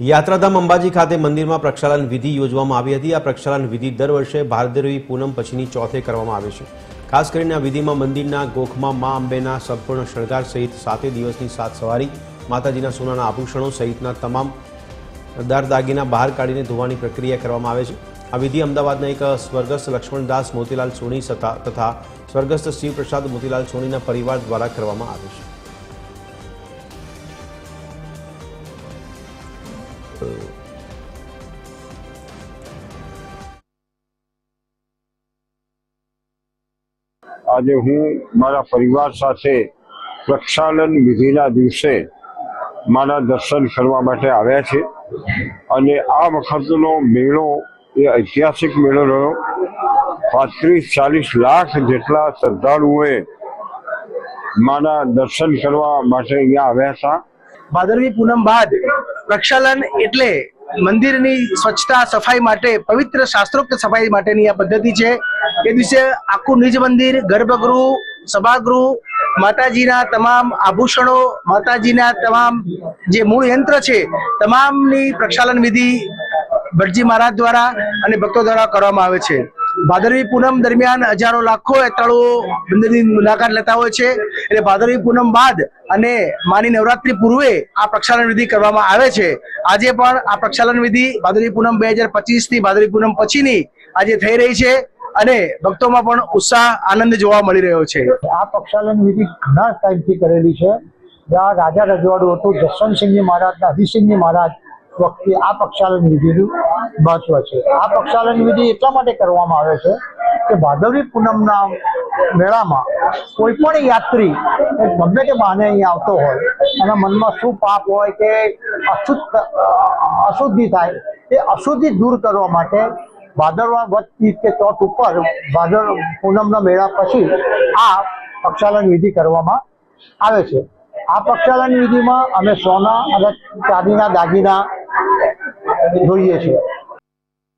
યાત્રાધામ અંબાજી ખાતે મંદિરમાં પ્રક્ષાલન વિધિ યોજવામાં આવી હતી। આ પ્રક્ષાલન વિધિ દર વર્ષે ભાદરવી પૂનમ પછીની ચોથે કરવામાં આવે છે। ખાસ કરીને આ વિધિમાં મંદિરના ગોખમાં મા અંબેના સંપૂર્ણ શણગાર સહિત 7 દિવસની સાત સવારી, માતાજીના સોનાના આભૂષણો સહિતના તમામ દાગીના બહાર કાઢીને ધોવાની પ્રક્રિયા કરવામાં આવે છે। આ વિધિ અમદાવાદના એક સ્વર્ગસ્થ લક્ષ્મણદાસ મોતીલાલ સોની તથા સ્વર્ગસ્થ શિવપ્રસાદ મોતીલાલ સોનીના પરિવાર દ્વારા કરવામાં આવે છે। आज हूँ मारा परिवार साथे प्रक्षालन विधिना दिवसे मारा दर्शन करवा माटे आव्या छे अने आ वखतनो मेळो ए ऐतिहासिक मेळो रह्यो। 35-40 लाख जेटला श्रद्धाळुओए मारा दर्शन करवा माटे अहींया आव्या हता। भादरवी पूनम बाद प्रक्षालन एटले मंदिरनी स्वच्छता सफाई माटे पवित्र शास्त्रोक्त सफाई माटेनी आ पद्धति छे। ए दिवसे आखुं निज मंदिर, गर्भगृह, सभागृह, माताजीना तमाम आभूषणों, माताजीना तमाम जे मूळ यंत्र छे तमामनी प्रक्षालन विधि भटजी महाराज द्वारा अने भक्तों द्वारा करवामां आवे छे। भादरवी पूनम दरमियान हजारों लाखों यात्राळुओ मंदिરની મુલાકાત લેતા હોય છે। એટલે ભાદરવી પૂનમ બાદ અને માની નવરાત્રી પૂર્વે આ પ્રક્ષાલન વિધિ કરવામાં આવે છે। આજે પણ આ પ્રક્ષાલન વિધિ ભાદરવી પૂનમ 2025 થી ભાદરવી પૂનમ પછીની આજે થઈ રહી છે અને ભક્તોમાં પણ ઉત્સાહ આનંદ જોવા મળી રહ્યો છે। આ પ્રક્ષાલન વિધિ ઘણા ટાઈમથી કરેલી છે। જ્યાં રાજા રજવાડું હતું જસવંતસિંહજી મહારાજના હરિસિંહજી મહારાજ વખતે આ પ્રક્ષાલન વિધિનું મહત્વ છે। આ પ્રક્ષાલન વિધિ એટલા માટે કરવામાં આવે છે કે ભાદરવી પૂનમના મેળામાં કોઈ પણ યાત્રી ગમે તે બહાને અહીં આવતો હોય એના મનમાં શું પાપ હોય કે અશુદ્ધિ થાય એ અશુદ્ધિ દૂર કરવા માટે ભાદરવા વધ કે ચોથ ઉપર ભાદર પૂનમના મેળા પછી આ પ્રક્ષાલન વિધિ કરવામાં આવે છે। આ પ્રક્ષાલન વિધિમાં અમે સોના અને ચાંદીના દાગીના જોઈએ છીએ।